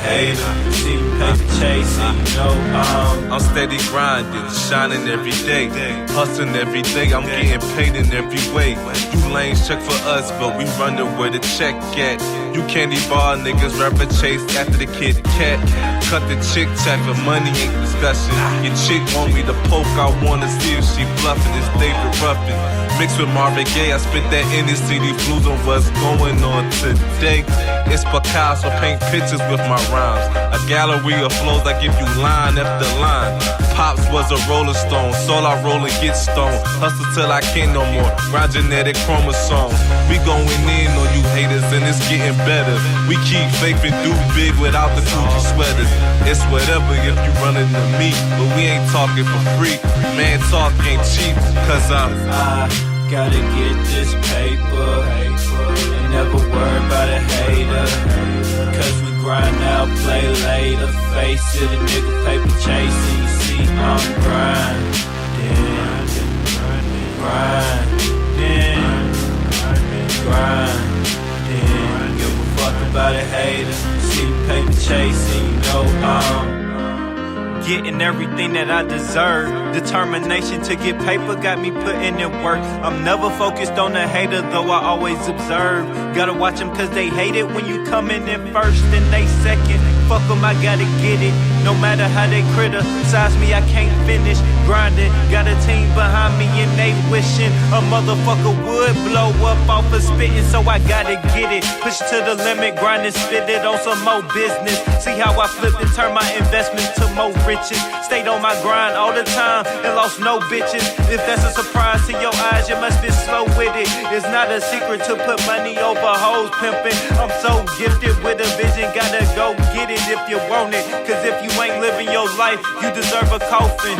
hater. See me paper chasing, you know I'm steady grinding, shining every day, hustling every day. I'm getting paid in every way. You lanes check for us, but we running where the check at. You candy bar niggas rapper chase after the Kit Kat. Cut the chick chat for money ain't discussion. Your chick want me to poke, I wanna see if she bluffing. It's David Ruffin mixed with Marvin Gaye. I spit that NEC, these blues on what's going on today. It's Picasso, paint pictures with my rhymes. A gallery of flows, I give you line after line. Pops was a Rolling Stone, soul I roll and get stoned. Hustle till I can't no more, grind genetic chromosomes. We going in on you haters and it's getting better. We keep faith and do big without the Gucci sweaters. It's whatever if you running to me, but we ain't talking for free. Man, talk ain't cheap, cause I gotta get this paper. Ain't never worry about a hater, cause we grind now, play later. Face it, a nigga paper chasing. You see I'm grinding, grinding. Give a fuck about a hater. See me paper chasing, you know I'm getting everything that I deserve. Determination to get paper got me putting in work. I'm never focused on the hater, though I always observe. Gotta watch them cause they hate it when you coming in first and they second. Fuck them, I gotta get it. No matter how they criticize me, I can't finish grinding. Got a team behind me and they wishing a motherfucker would blow up off of spitting, so I gotta get it. Push to the limit, grind and spit it on some more business. See how I flipped and turn my investment to more riches. Stayed on my grind all the time and lost no bitches. If that's a surprise to your eyes, you must be slow with it. It's not a secret to put money over hoes pimping. I'm so gifted with a vision, gotta go get it if you want it. Cause if you ain't living your life, you deserve a coffin,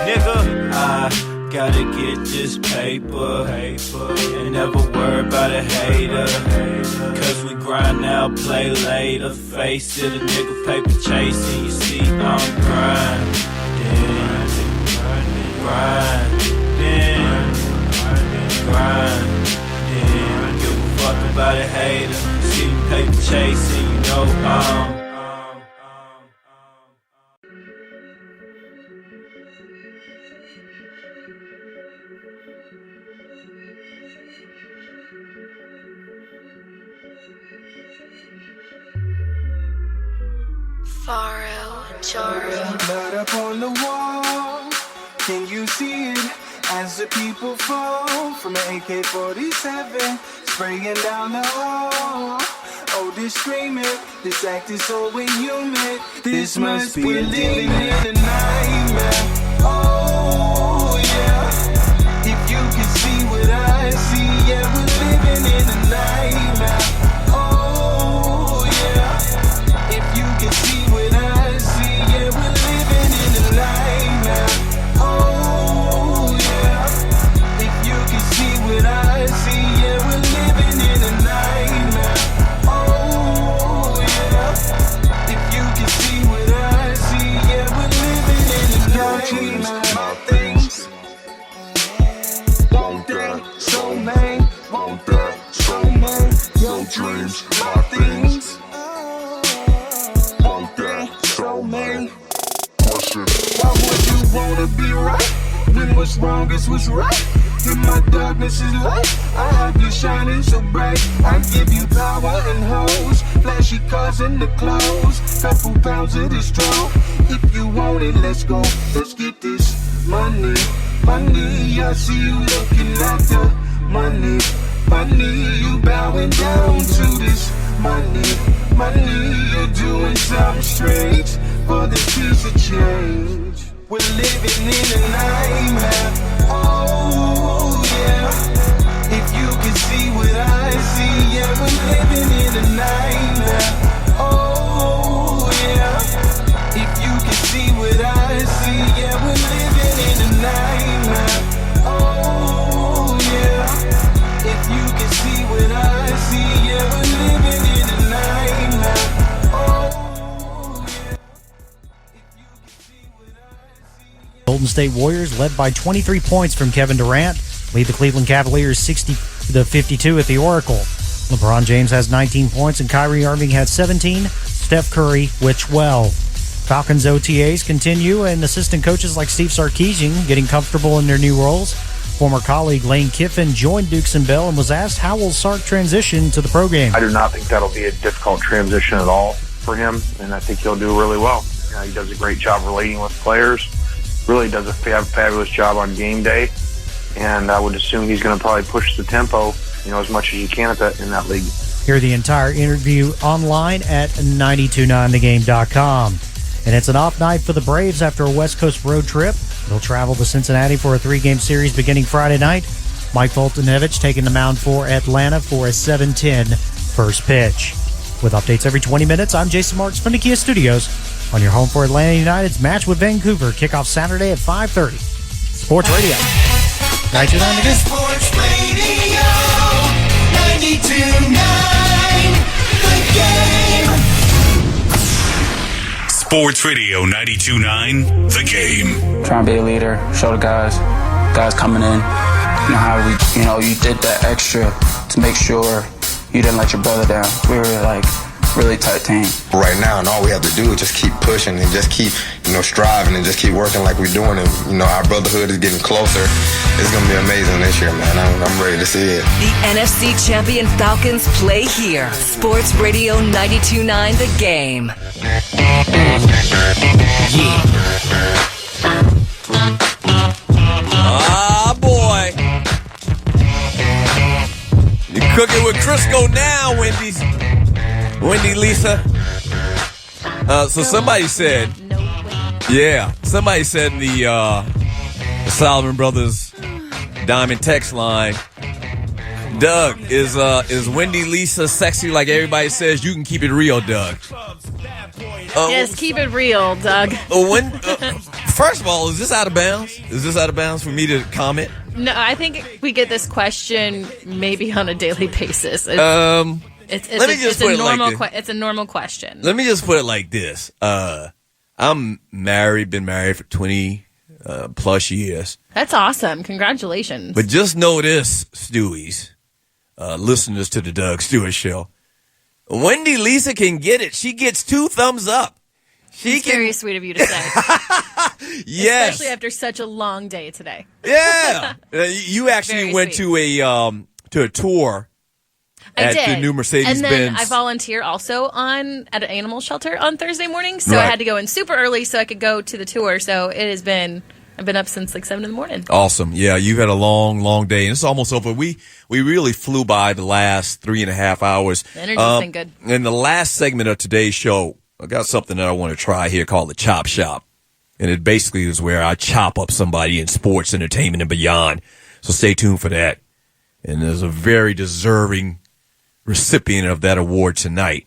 nigga. I gotta get this paper. Ain't never worry about a hater, cause we grind now, play later. Face it, a nigga paper chasing. You see I'm grinding. Give a fuck about a hater. See me paper chasing, you know I'm Blood up on the wall, can you see it? As the people fall from an AK-47, spraying down the hall. Oh, this screaming, this act is so inhuman. This must be living in a nightmare. Oh yeah, if you can see what I see, yeah, we're living in a nightmare. Oh yeah, if you can see what I see, yeah, we're living in a nightmare. Oh yeah, if you can see what I see, yeah, we're living in a nightmare. Oh yeah, if you can see what I see, yeah, we're living in a nightmare. My things won't die, so man, won't die, so man. Your dreams, my things won't die, so man. Why would you wanna be right when what's wrong is what's right? In my darkness is light, I have you shining so bright. I give you power and hoes, flashy cars and the clothes, couple pounds of this strong. If you want it, let's go, let's get this money. Money, I see you looking at the money. Money, you bowing down to this money. Money, you're doing something strange for this piece of change. We're living in a nightmare. Oh yeah, if you can see what I see, yeah, we're living in a nightmare. Oh yeah, if you can see what I see, yeah, we're living in a nightmare. Oh yeah, if you can see what I see, yeah, we're living in a nightmare. Golden State Warriors, led by 23 points from Kevin Durant, lead the Cleveland Cavaliers 60-52 at the Oracle. LeBron James has 19 points and Kyrie Irving has 17. Steph Curry, which well. Falcons OTAs continue, and assistant coaches like Steve Sarkisian getting comfortable in their new roles. Former colleague Lane Kiffin joined Dukes and Bell and was asked how will Sark transition to the pro game. I do not think that'll be a difficult transition at all for him, and I think he'll do really well. He does a great job relating with players, really does a fabulous job on game day, and I would assume he's going to probably push the tempo, as much as you can in that league. Hear the entire interview online at 929thegame.com. And it's an off night for the Braves after a West Coast road trip. They'll travel to Cincinnati for a 3-game series beginning Friday night. Mike Foltynewicz taking the mound for Atlanta for a 7:10 first pitch. With updates every 20 minutes, I'm Jason Marks from the Kia Studios on your home for Atlanta United's match with Vancouver. Kickoff Saturday at 5:30. Sports Radio. 92.9 The Game. Sports Radio 92.9 The Game. Sports Radio 92.9 The Game. Trying to be a leader, show the guys coming in, how you did that extra to make sure you didn't let your brother down. We were really tight team. Right now, and all we have to do is just keep pushing and just keep, striving and just keep working like we're doing. And, our brotherhood is getting closer. It's going to be amazing this year, man. I'm ready to see it. The NFC champion Falcons play here. Sports Radio 92.9 The Game. Yeah. Ah, boy. You're cooking with Crisco now, Wendy Lisa. So somebody said in the Solomon Brothers Diamond text line, Doug, is Wendy Lisa sexy like everybody says? You can keep it real, Doug. Yes, keep it real, Doug. First of all, is this out of bounds? Is this out of bounds for me to comment? No, I think we get this question maybe on a daily basis. It's a normal question. Let me just put it like this. I'm married, been married for 20 plus years. That's awesome. Congratulations. But just know this, Stewies, listeners to the Doug Stewart Show. Wendy Lisa can get it. She gets 2 thumbs up. It's very sweet of you to say. Yes. Especially after such a long day today. Yeah. You actually went to a tour at the new Mercedes-Benz. And then I volunteer also at an animal shelter on Thursday morning. So I had to go in super early so I could go to the tour. So I've been up since 7 in the morning. Awesome. Yeah, you've had a long, long day. And it's almost over. We really flew by the last 3.5 hours. The energy's been good. In the last segment of today's show, I got something that I want to try here called the Chop Shop. And it basically is where I chop up somebody in sports, entertainment, and beyond. So stay tuned for that. And there's a very deserving recipient of that award tonight.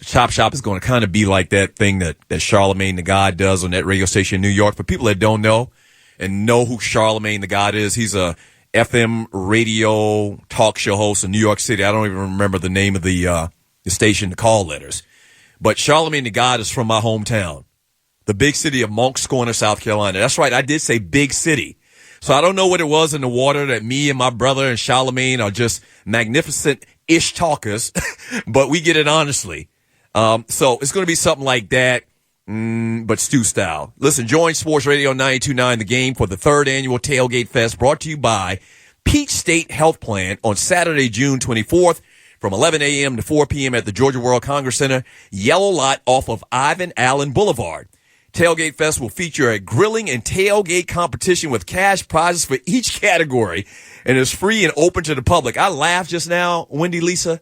Chop Shop is going to kind of be like that thing that Charlemagne the God does on that radio station in New York. For people that don't know and know who Charlemagne the God is, he's a FM radio talk show host in New York City. I don't even remember the name of the station, the call letters. But Charlemagne the God is from my hometown, the big city of Moncks Corner, South Carolina. That's right, I did say big city. So I don't know what it was in the water that me and my brother and Charlemagne are just magnificent-ish talkers, but we get it honestly. So it's going to be something like that, but Stu style. Listen, join Sports Radio 92.9 The Game for the 3rd annual Tailgate Fest, brought to you by Peach State Health Plan on Saturday, June 24th. From 11 a.m. to 4 p.m. at the Georgia World Congress Center, Yellow Lot off of Ivan Allen Boulevard. Tailgate Fest will feature a grilling and tailgate competition with cash prizes for each category, and is free and open to the public. I laughed just now, Wendy Lisa,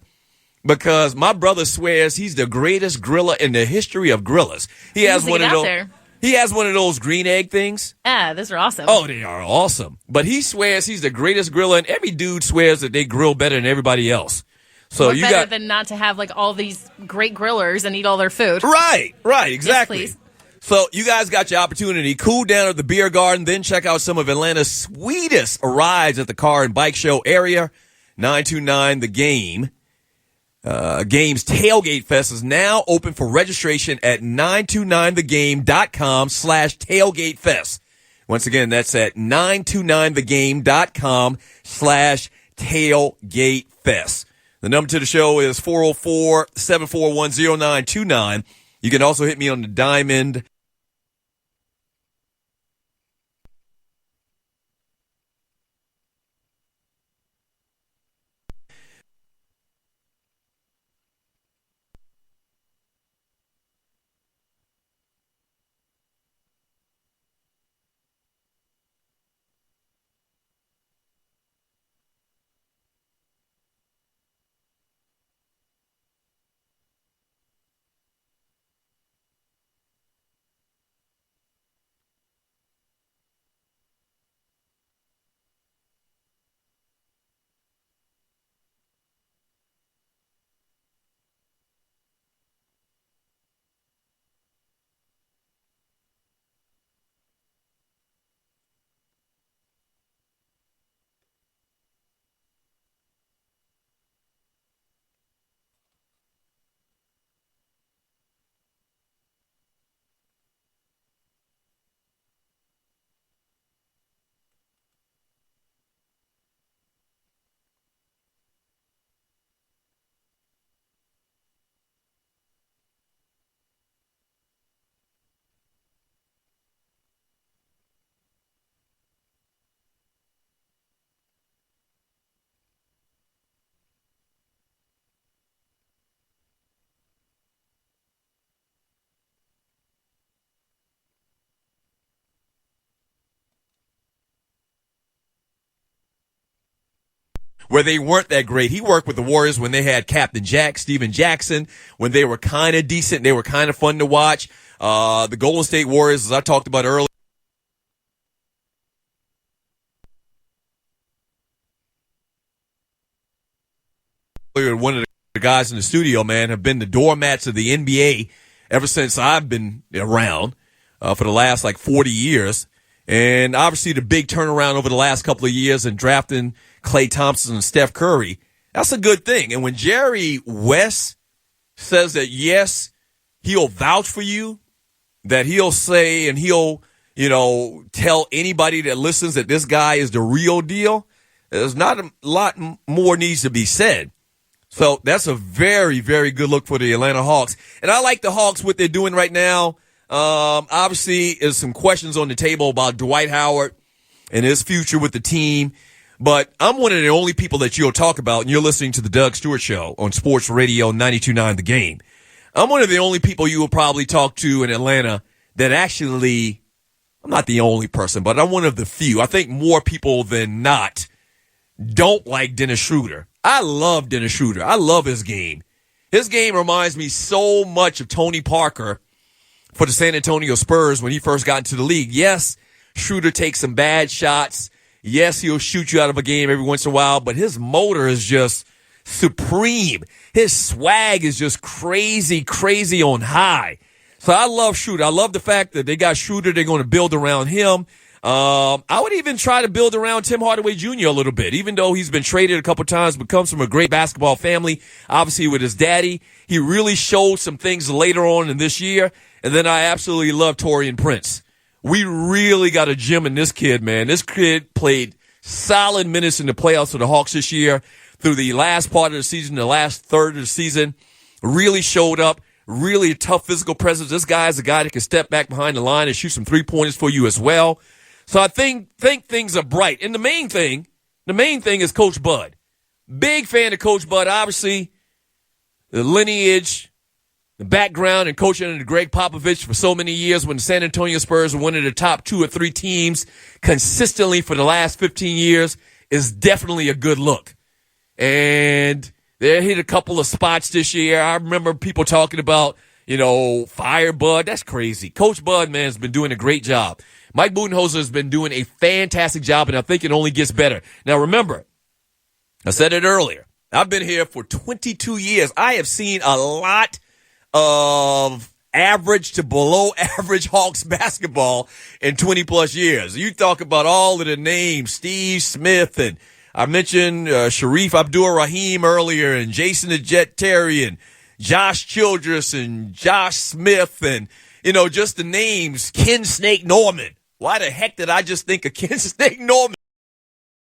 because my brother swears he's the greatest griller in the history of grillers. He has one of those. He has one of those green egg things. Yeah, those are awesome. Oh, they are awesome. But he swears he's the greatest griller, and every dude swears that they grill better than everybody else. So you better than not to have all these great grillers and eat all their food. Right, exactly. Yes, please. So you guys got your opportunity. Cool down at the beer garden, then check out some of Atlanta's sweetest rides at the car and bike show area. 929 The Game. Game's Tailgate Fest is now open for registration at 929thegame.com/tailgatefest. Once again, that's at 929thegame.com/tailgatefest. The number to the show is 404-741-0929. You can also hit me on the Diamond. Where they weren't that great. He worked with the Warriors when they had Captain Jack, Steven Jackson, when they were kind of decent. They were kind of fun to watch. The Golden State Warriors, as I talked about earlier, one of the guys in the studio, man, have been the doormats of the NBA ever since I've been around for the last 40 years. And obviously the big turnaround over the last couple of years in drafting Klay Thompson and Steph Curry, that's a good thing. And when Jerry West says that, yes, he'll vouch for you, that he'll say and he'll, tell anybody that listens that this guy is the real deal, there's not a lot more needs to be said. So that's a very, very good look for the Atlanta Hawks. And I like the Hawks, what they're doing right now. Obviously, there's some questions on the table about Dwight Howard and his future with the team. But I'm one of the only people that you'll talk about, and you're listening to the Doug Stewart Show on Sports Radio 92.9 The Game. I'm one of the only people you will probably talk to in Atlanta that actually, I'm not the only person, but I'm one of the few. I think more people than not don't like Dennis Schroeder. I love Dennis Schroeder. I love his game. His game reminds me so much of Tony Parker for the San Antonio Spurs when he first got into the league. Yes, Schroeder takes some bad shots. Yes, he'll shoot you out of a game every once in a while, but his motor is just supreme. His swag is just crazy, crazy on high. So I love Schroeder. I love the fact that they got Schroeder. They're going to build around him. I would even try to build around Tim Hardaway Jr. a little bit, even though he's been traded a couple times, but comes from a great basketball family. Obviously, with his daddy, he really showed some things later on in this year. And then I absolutely love Taurean Prince. We really got a gem in this kid, man. This kid played solid minutes in the playoffs for the Hawks this year through the last part of the season, the last third of the season. Really showed up. Really a tough physical presence. This guy is a guy that can step back behind the line and shoot some three-pointers for you as well. So I think things are bright. And the main thing is Coach Bud. Big fan of Coach Bud. Obviously, the lineage, the background, and coaching under Greg Popovich for so many years when the San Antonio Spurs were one of the top 2 or 3 teams consistently for the last 15 years is definitely a good look. And they hit a couple of spots this year. I remember people talking about, fire Bud. That's crazy. Coach Bud, man, has been doing a great job. Mike Budenholzer has been doing a fantastic job, and I think it only gets better. Now, remember, I said it earlier. I've been here for 22 years. I have seen a lot of average to below average Hawks basketball in 20-plus years. You talk about all of the names, Steve Smith, and I mentioned Sharif Abdur-Rahim earlier, and Jason the Jet Terry, and Josh Childress, and Josh Smith, and, just the names, Ken Snake Norman. Why the heck did I just think of Ken Snake Norman?